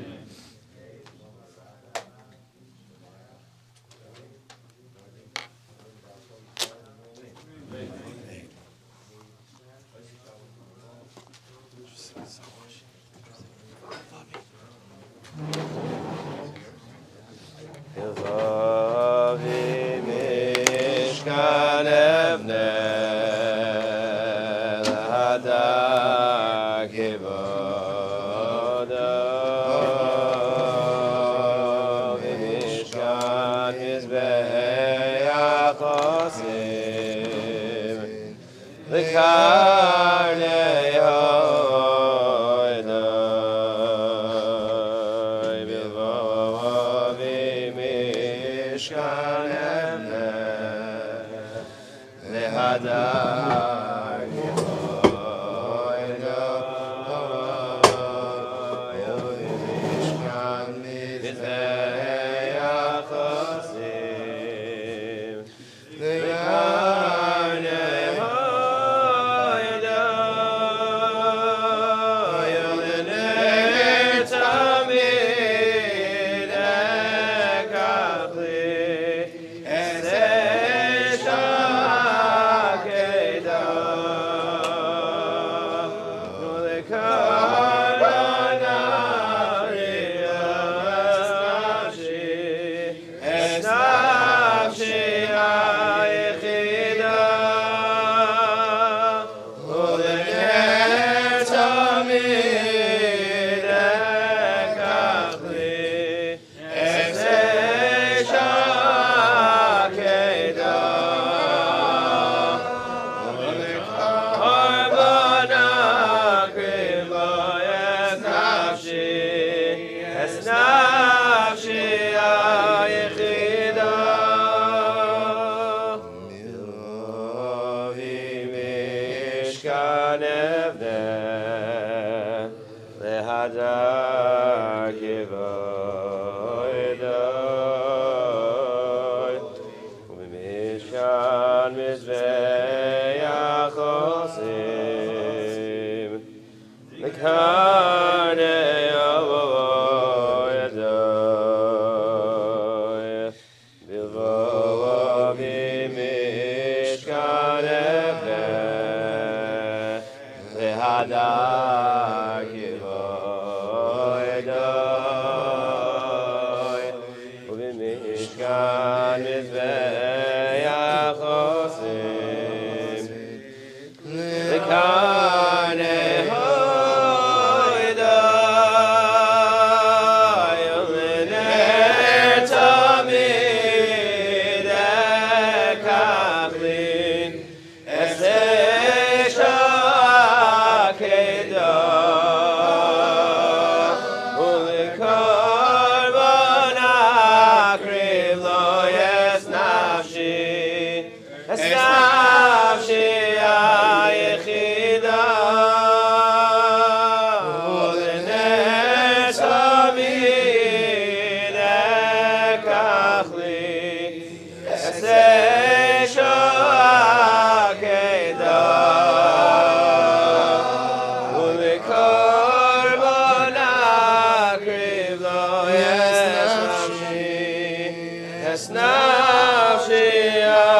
[SPEAKER 2] Nafshi